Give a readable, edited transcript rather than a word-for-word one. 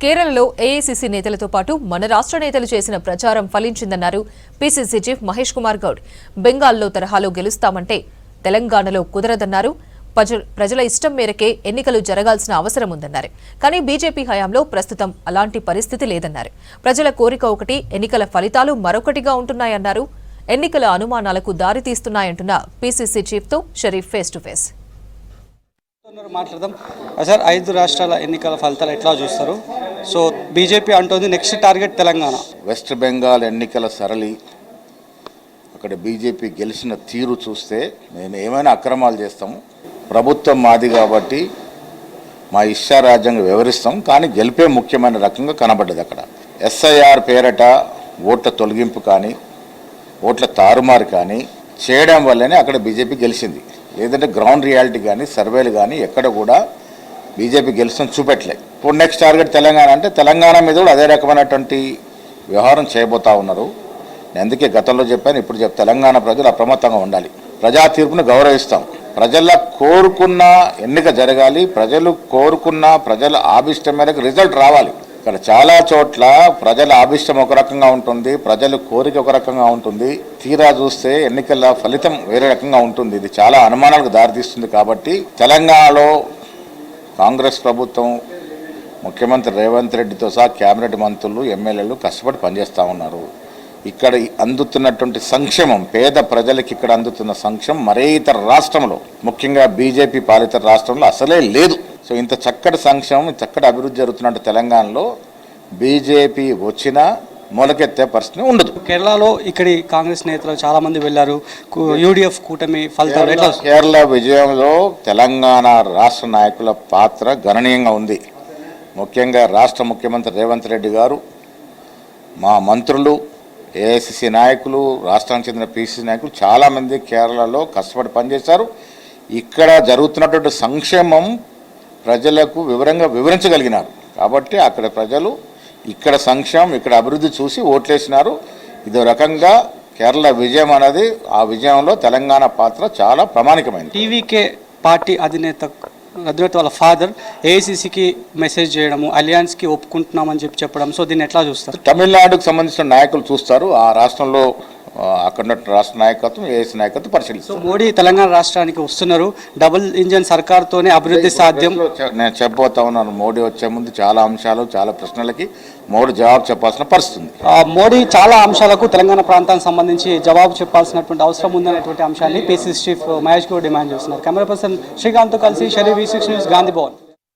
కేరళలో ఏఐసీసీ నేతలతో పాటు మన రాష్ట్ర నేతలు చేసిన ప్రచారం ఫలించిందన్నారు పీసీసీ చీఫ్ మహేష్ కుమార్ గౌడ్. బెంగాల్లో తరహాలో గెలుస్తామంటే తెలంగాణలో కుదరదన్నారు. ప్రజల ఇష్టం మేరకే ఎన్నికలు జరగాల్సిన అవసరం ఉందన్నారు. కానీ బీజేపీ హయాంలో ప్రస్తుతం అలాంటి పరిస్థితి లేదన్నారు. ప్రజల కోరిక ఒకటి, ఎన్నికల ఫలితాలు మరొకటిగా ఉంటున్నాయన్నారు. ఎన్నికల అనుమానాలకు దారితీస్తున్నాయంటున్న పీసీసీ చీఫ్తో షరీఫ్ ఫేస్ టు ఫేస్. మాట్లాడదాం సార్. 5 రాష్ట్రాల ఎన్నికల ఫలితాలు ఎట్లా చూస్తారు? సో బీజేపీ అంటోంది నెక్స్ట్ టార్గెట్ తెలంగాణ. వెస్ట్ బెంగాల్ ఎన్నికల సరళి, అక్కడ బీజేపీ గెలిచిన తీరు చూస్తే మేము ఏమైనా అక్రమాలు చేస్తాము, ప్రభుత్వం మాది కాబట్టి మా ఇష్టారాజ్యంగా వివరిస్తాం, కానీ గెలిపే ముఖ్యమైన రకంగా కనబడ్డది. అక్కడ ఎస్ఐఆర్ పేరట ఓట్ల తొలగింపు కానీ ఓట్ల తారుమారు కానీ చేయడం వల్లనే అక్కడ బీజేపీ గెలిచింది. లేదంటే గ్రౌండ్ రియాలిటీ కానీ సర్వేలు కానీ ఎక్కడ కూడా బీజేపీ గెలిచిన చూపెట్టలే. ఇప్పుడు నెక్స్ట్ టార్గెట్ తెలంగాణ అంటే తెలంగాణ మీద కూడా అదే రకమైనటువంటి వ్యవహారం చేయబోతా ఉన్నారు. నేను అందుకే గతంలో చెప్పాను, ఇప్పుడు తెలంగాణ ప్రజలు అప్రమత్తంగా ఉండాలి. ప్రజా తీర్పును గౌరవిస్తాం. ప్రజల కోరుకున్న ఎన్నిక జరగాలి. ప్రజలు కోరుకున్న ప్రజల ఆభిష్టం మేరకు రిజల్ట్ రావాలి. ఇక్కడ చాలా చోట్ల ప్రజల ఆభిష్టం ఒక రకంగా ఉంటుంది, ప్రజల కోరిక ఒక రకంగా ఉంటుంది, తీరా చూస్తే ఎన్నికల ఫలితం వేరే రకంగా ఉంటుంది. ఇది చాలా అనుమానాలకు దారితీస్తుంది. కాబట్టి తెలంగాణలో కాంగ్రెస్ ప్రభుత్వం, ముఖ్యమంత్రి రేవంత్ రెడ్డితో సహా కేబినెట్ మంత్రులు, ఎమ్మెల్యేలు కష్టపడి పనిచేస్తూ ఉన్నారు. ఇక్కడ అందుతున్నటువంటి సంక్షేమం, పేద ప్రజలకి ఇక్కడ అందుతున్న సంక్షేమం మరే ఇతర రాష్ట్రంలో, ముఖ్యంగా బీజేపీ పాలిత రాష్ట్రంలో అసలే లేదు. సో ఇంత చక్కటి సంక్షేమం, చక్కటి అభివృద్ధి జరుగుతున్నట్టు తెలంగాణలో బీజేపీ వచ్చినా మొలకెత్తే పరిస్థితి ఉండదు. కేరళలో ఇక్కడి కాంగ్రెస్ నేతలు చాలా మంది వెళ్లారు. యూడీఎఫ్ కూటమి ఫలితాలు కేరళ విజయంలో తెలంగాణ రాష్ట్ర నాయకుల పాత్ర గణనీయంగా ఉంది. ముఖ్యంగా రాష్ట్ర ముఖ్యమంత్రి రేవంత్ రెడ్డి గారు, మా మంత్రులు, ఏఐసీసీ నాయకులు, రాష్ట్రానికి చెందిన పీసీసీ నాయకులు చాలామంది కేరళలో కష్టపడి పనిచేశారు. ఇక్కడ జరుగుతున్నటువంటి సంక్షేమం ప్రజలకు వివరంగా వివరించగలిగినారు. కాబట్టి అక్కడ ప్రజలు ఇక్కడ సంక్షేమం, ఇక్కడ అభివృద్ధి చూసి ఓట్లేసినారు. ఇదో రకంగా కేరళ విజయం అనేది, ఆ విజయంలో తెలంగాణ పాత్ర చాలా ప్రామాణికమైంది. టీవీకే పార్టీ అధినేత వాళ్ళ ఫాదర్ ఏఐసీసీకి మెసేజ్ చేయడము, అలియన్స్కి ఒప్పుకుంటున్నామని చెప్పడం, సో దీన్ని ఎట్లా చూస్తారు? తమిళనాడుకు సంబంధించిన నాయకులు చూస్తారు. ఆ రాష్ట్రంలో అక్కడ రాష్ట్ర నాయకత్వం, ఏఐసీ నాయకత్వం పరిశీలిస్తారు. సో మోడీ తెలంగాణ రాష్ట్రానికి వస్తున్నారు. డబుల్ ఇంజన్ సర్కార్తోనే అభివృద్ధి సాధ్యం. నేను చెప్పబోతా ఉన్నాను. మోడీ వచ్చే ముందు చాలా అంశాలు, చాలా ప్రశ్నలకి మోడీ జవాబు చెప్పాల్సిన పరిస్థితి ఉంది. మోడీ చాలా అంశాలకు తెలంగాణ ప్రాంతానికి సంబంధించి జవాబు చెప్పాల్సినటువంటి అవసరం ఉందనేటువంటి అంశాన్ని PCC chief Mahesh Goud demand చేస్తున్నారు. కెమెరా పర్సన్ శ్రీకాంత్తో కలిసి షరీఫ్, V6 న్యూస్, గాంధీ భవన్.